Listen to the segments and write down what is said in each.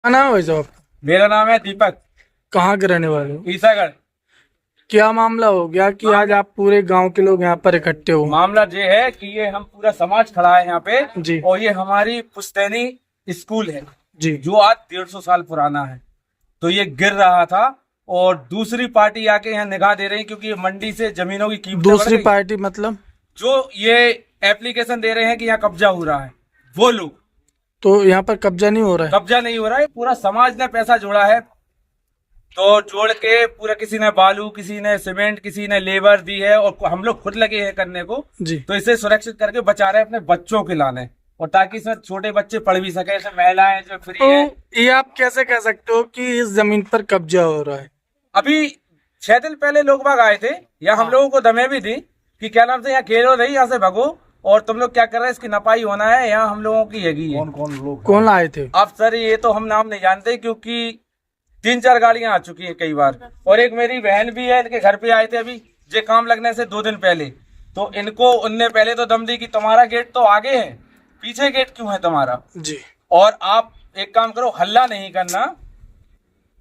क्या नाम है भाई साहब? मेरा नाम है दीपक। कहाँ के रहने वाले हो? ईसागढ़। क्या मामला हो गया कि आज आप पूरे गांव के लोग यहाँ पर इकट्ठे हो? मामला ये है कि ये हम पूरा समाज खड़ा है यहाँ पे जी। और ये हमारी पुश्तैनी स्कूल है जी। जो आज 150 साल पुराना है। तो ये गिर रहा था और दूसरी पार्टी आके यहाँ निगाह दे रही है क्योंकि ये मंडी से जमीनों की कीमत दूसरी पार्टी मतलब? जो ये एप्लीकेशन दे रहे हैं कि यहाँ कब्जा हो रहा है वो लोग। तो यहाँ पर कब्जा नहीं हो रहा है? कब्जा नहीं हो रहा है, पूरा समाज ने पैसा जोड़ा है तो जोड़ के पूरा, किसी ने बालू, किसी ने सीमेंट, किसी ने लेबर दी है और हम लोग खुद लगे हैं करने को। जी। तो इसे सुरक्षित करके बचा रहे हैं अपने बच्चों के लाने और ताकि इसमें छोटे बच्चे पढ़ भी सके, ऐसे महिलाएं जो फ्री तो है। ये आप कैसे कह सकते हो कि इस जमीन पर कब्जा हो रहा है? अभी 6 दिन पहले लोग बाग आए थे या हम लोगों को दमे भी दी कि क्या नाम से यहाँ खेलो नहीं, यहाँ से भगो और तुम लोग क्या कर रहे हैं, इसकी नपाई होना है, यहाँ हम लोगों की हैगी है। कौन आए थे? अब सर ये तो हम नाम नहीं जानते क्योंकि 3-4 गाड़ियां आ चुकी हैं कई बार और एक मेरी बहन भी है, इनके घर पे आए थे अभी ये काम लगने से 2 दिन पहले। तो इनको उनने पहले तो दम दी कि तुम्हारा गेट तो आगे है, पीछे गेट क्यों है तुम्हारा? जी। और आप एक काम करो, हल्ला नहीं करना,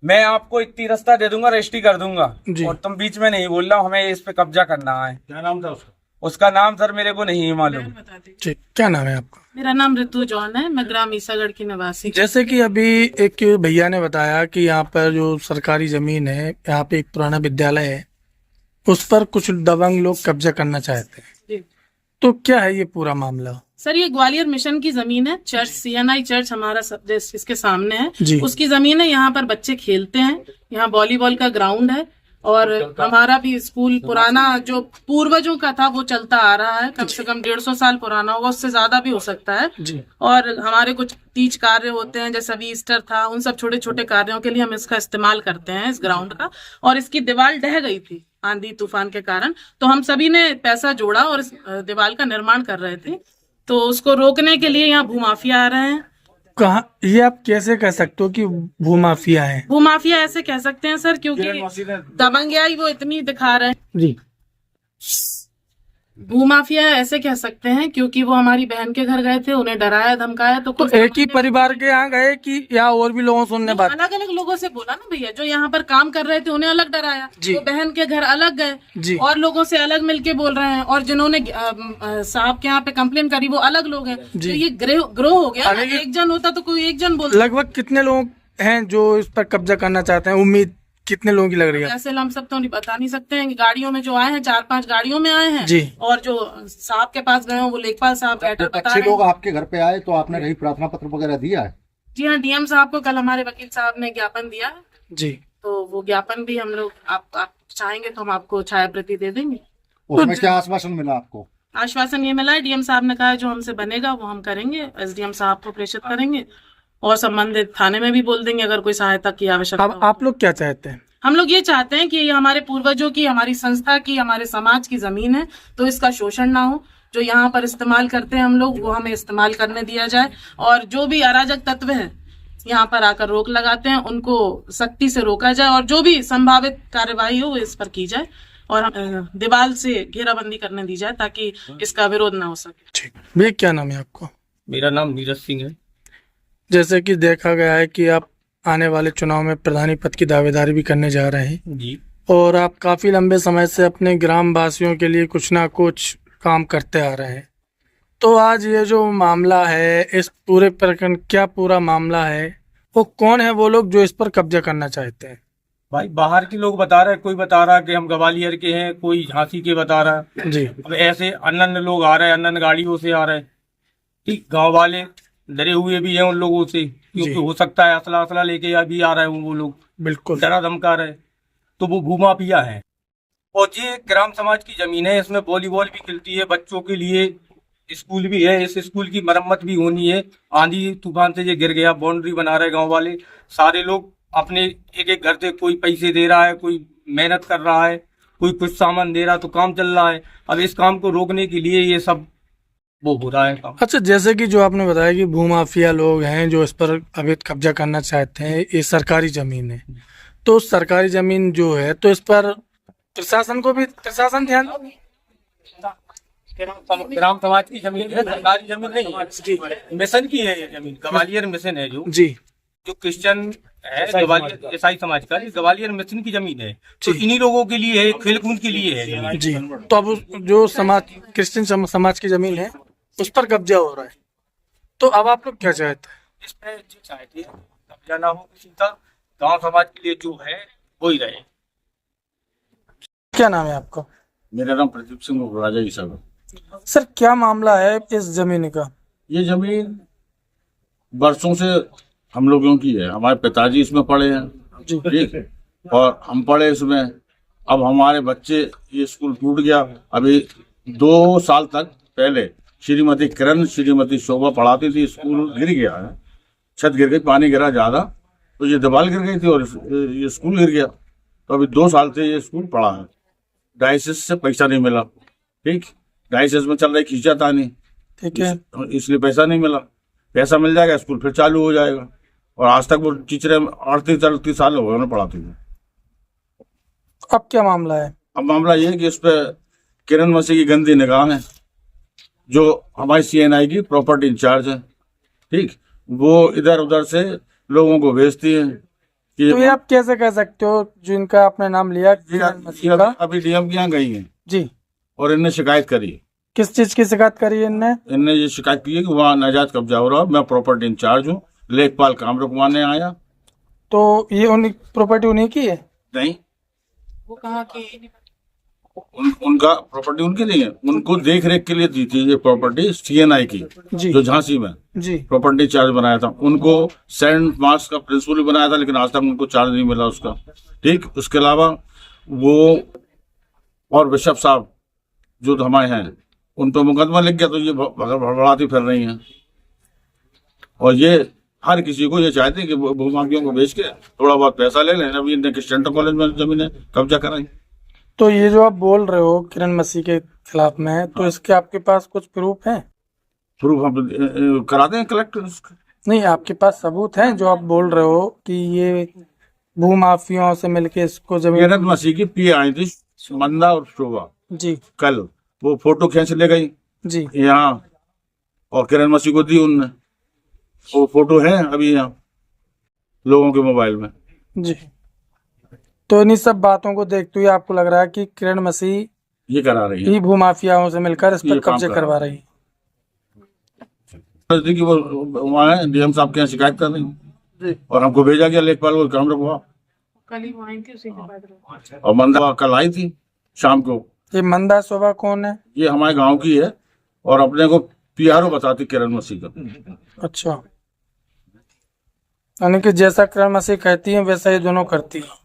मैं आपको इतनी रास्ता दे दूंगा, रजिस्ट्री कर दूंगा और तुम बीच में नहीं बोल रहा, हमें इस पे कब्जा करना है। क्या नाम था उसका? उसका नाम सर मेरे को नहीं मालूम। ठीक, क्या नाम है आपका? मेरा नाम ऋतु जॉन है, मैं ग्राम ईसागढ़ की निवासी। जैसे कि अभी एक भैया ने बताया कि यहाँ पर जो सरकारी जमीन है, यहाँ पे एक पुराना विद्यालय है, उस पर कुछ दबंग लोग कब्जा करना चाहते हैं। जी। तो क्या है ये पूरा मामला? सर ये ग्वालियर मिशन की जमीन है, चर्च CNI चर्च हमारा इसके सामने है जी। उसकी जमीन है। यहाँ पर बच्चे खेलते हैं, यहाँ वॉलीबॉल का ग्राउंड है और हमारा भी स्कूल पुराना जो पूर्वजों का था वो चलता आ रहा है, कम से कम 150 साल पुराना होगा, उससे ज्यादा भी हो सकता है जी। और हमारे कुछ तीज कार्य होते हैं, जैसे अभी ईस्टर था, उन सब छोटे छोटे कार्यों के लिए हम इसका इस्तेमाल करते हैं इस ग्राउंड का। और इसकी दीवार ढह गई थी आंधी तूफान के कारण, तो हम सभी ने पैसा जोड़ा और इस दीवार का निर्माण कर रहे थे। तो उसको रोकने के लिए यहाँ भूमाफिया आ रहे हैं। कहाँ ये आप कैसे कह सकते हो कि भूमाफिया है? भूमाफिया ऐसे कह सकते हैं सर क्योंकि दबंगियाई वो इतनी दिखा रहे हैं। जी। भूमाफिया ऐसे कह सकते हैं क्योंकि वो हमारी बहन के घर गए थे, उन्हें डराया धमकाया। तो तो एक ही परिवार के यहाँ गए कि या और भी लोगों से उनने बात? अलग अलग लोगों से बोला ना भैया, जो यहाँ पर काम कर रहे थे उन्हें अलग डराया, जी। तो बहन के घर अलग गए जी। और लोगों से अलग मिलके बोल रहे हैं और जिन्होंने साहब के यहाँ पे कंप्लेन करी वो अलग लोग हैं। तो ये ग्रोह हो गया ना, एक जन होता तो कोई एक जन बोलता। लगभग कितने लोग हैं जो इस पर कब्जा करना चाहते हैं? उम्मीद कितने लोगों की लग रही है? ऐसे हम सब तो नहीं बता नहीं सकते हैं कि गाड़ियों में जो आए हैं 4-5 गाड़ियों में आए हैं जी। और जो साहब के पास गए हैं वो लेखपाल साहब बता अच्छे लोग आपके घर पे आए तो आपने कहीं प्रार्थना पत्र वगैरह दिया है? जी हाँ, DM साहब को कल हमारे वकील साहब ने ज्ञापन दिया है। जी। तो वो ज्ञापन भी हम लोग आप चाहेंगे तो हम आपको छाया प्रति दे देंगे। उसमें क्या आश्वासन मिला आपको? आश्वासन ये मिला है, DM साहब ने कहा है जो हमसे बनेगा वो हम करेंगे, SDM साहब को प्रेषित करेंगे और संबंधित थाने में भी बोल देंगे अगर कोई सहायता की आवश्यकता हो। आप लोग क्या चाहते हैं? हम लोग ये चाहते हैं कि ये हमारे पूर्वजों की, हमारी संस्था की, हमारे समाज की जमीन है, तो इसका शोषण ना हो। जो यहाँ पर इस्तेमाल करते हैं हम लोग वो हमें इस्तेमाल करने दिया जाए और जो भी अराजक तत्व हैं यहाँ पर आकर रोक लगाते हैं उनको सख्ती से रोका जाए और जो भी संभावित कार्यवाही हो इस पर की जाए और दीवार से घेराबंदी करने दी जाए ताकि इसका विरोध ना हो सके। ठीक। भैया क्या नाम है आपको? मेरा नाम नीरज सिंह है। जैसे कि देखा गया है कि आप आने वाले चुनाव में प्रधानी पद की दावेदारी भी करने जा रहे हैं जी। और आप काफी लंबे समय से अपने ग्राम वासियों के लिए कुछ ना कुछ काम करते आ रहे हैं। तो आज ये जो मामला है, इस पूरे प्रकरण क्या पूरा मामला है, वो कौन है वो लोग जो इस पर कब्जा करना चाहते हैं? भाई बाहर के लोग बता रहे हैं, कोई बता रहा है कि हम ग्वालियर के हैं, कोई झांसी के बता रहा है जी। अब ऐसे अन्य लोग आ रहे हैं, अन्य गाड़ियों से आ रहे हैं। ठीक, गांव वाले डरे हुए भी हैं उन लोगों से क्योंकि हो सकता है असला लेके अभी आ रहे हैं वो लोग, बिल्कुल डरा धमका रहे। तो वो भूमाफिया है और ये ग्राम समाज की जमीन है, इसमें वॉलीबॉल भी खिलती है, बच्चों के लिए स्कूल भी है, इस स्कूल की मरम्मत भी होनी है। आंधी तूफान से ये गिर गया, बाउंड्री बना रहे गांव वाले सारे लोग अपने एक एक घर से, कोई पैसे दे रहा है, कोई मेहनत कर रहा है, कोई कुछ सामान दे रहा, तो काम चल रहा है। अब इस काम को रोकने के लिए ये सब वो हो रहा है काम। अच्छा, जैसे कि जो आपने बताया कि भूमाफिया लोग हैं जो इस पर अवैध कब्जा करना चाहते हैं, ये सरकारी जमीन है, तो सरकारी जमीन जो है तो इस पर प्रशासन ध्यान ग्राम समाज की जमीन है, सरकारी जमीन नहीं है, मिशन की है ये जमीन, ग्वालियर मिशन है जो जी। जो क्रिश्चियन है ग्वालियर ईसाई समाज का, ये ग्वालियर मिशन की जमीन है, तो इन्हीं लोगों के लिए है, खेलकूद के लिए है जमीन। जी। तो अब जो समाज क्रिश्चियन समाज की जमीन है उस पर कब्जा हो रहा है, तो अब आप लोग क्या चाहते हैं? इस पे जो चाहते हैं कब्जा ना हो किसी का, गांव समाज के लिए जो है वो ही रहे। क्या नाम है आपका? मेरा नाम प्रदीप सिंह राजा ईसा है। सर क्या मामला है इस जमीन का? ये जमीन बरसों से हम लोगों की है, हमारे पिताजी इसमें पढ़े हैं, जी। ठीक, और हम पढ़े इसमें। अब हमारे बच्चे, ये स्कूल टूट गया। अभी 2 साल तक पहले श्रीमती किरण, श्रीमती शोभा पढ़ाती थी, स्कूल गिर गया है, छत गिर गई, पानी गिरा ज्यादा, तो ये दीवार गिर गई थी और ये स्कूल गिर गया। तो अभी 2 साल से ये स्कूल पड़ा है, डायसिस से पैसा नहीं मिला, ठीक, डायसिस में चल रही खींचातानी, ठीक है। इसलिए पैसा नहीं मिला। पैसा मिल जाएगा स्कूल फिर चालू हो जाएगा। और आज तक वो टीचरें 38 साल हो गए उन्हें पढ़ाती हुए। अब क्या मामला है? अब मामला ये है कि इस पे किरण मसीह की गंदी निगाह है, जो हमारी CNI की प्रॉपर्टी इंचार्ज है, ठीक, वो इधर उधर से लोगों को भेजती है कि तो ये आप कैसे कह सकते हो जिनका आपने नाम लिया किरण मसीह का? अभी DM के यहाँ गई है जी। और इनने शिकायत करी। किस चीज की शिकायत करी है इनने? इनने ये शिकायत की है कि वहाँ नाजायज कब्जा हो रहा है, मैं प्रॉपर्टी इंचार्ज हूँ, लेखपाल काम रुकवाने आया। तो ये उन्हीं प्रॉपर्टी उन्हीं की है? नहीं, वो कहाँ की? उनका प्रॉपर्टी उनके नहीं है, उनको देख रेख के लिए दी थी ये प्रॉपर्टी CNI की, जी। जो झांसी में जी। प्रॉपर्टी चार्ज बनाया था। उनको सेंट मार्क्स का प्रिंसिपल भी बनाया था, लेकिन आज तक उनको चार्ज नहीं मिला उसका, ठीक। उसके अलावा वो और बिशप साहब जो हमारे हैं, उन पर मुकदमा लिख गया, तो ये भड़बड़ाती फिर रही हैं। और ये हर किसी को ये चाहते हैं कि भूमाफियों को बेच के थोड़ा बहुत पैसा ले लें। अभी इनने क्रिश्चियन कॉलेज में जमीनें कब्जा कराई। तो ये जो आप बोल रहे हो किरण मसीह के खिलाफ में, तो इसके आपके पास कुछ प्रूफ है? प्रूफ हम कराते हैं कलेक्टर। नहीं, आपके पास सबूत हैं जो आप बोल रहे हो कि ये भूमाफियाओं से मिलके इसको जमीन? किरण मसीह की पी आई थी मंदा और शोभा, जी। कल वो फोटो खींच ले गई जी। यहाँ और किरण मसीह को दी उनने। वो फोटो है अभी यहाँ लोगों के मोबाइल में। जी। तो इन्हीं सब बातों को देखते हुए आपको लग रहा है कि किरण मसीह ये करा रही है, ही भूमाफियाओं से मिलकर इस पर ये काम कब्जे कर करवा रही है। कि वो वहाँ है DM साहब के यहाँ शिकायत कर रही है और हमको भेजा गया लेखपाल को, काम रखवा। कल ही वो आई थी, उसी के बाद और मंदा कल आई थी शाम को। ये मंदा शोभा कौन है? ये हमारे गांव की है और अपने को PRO बताती किरण मसीह का। अच्छा, यानी कि जैसा किरण मसीह कहती है वैसा ये दोनों करती है।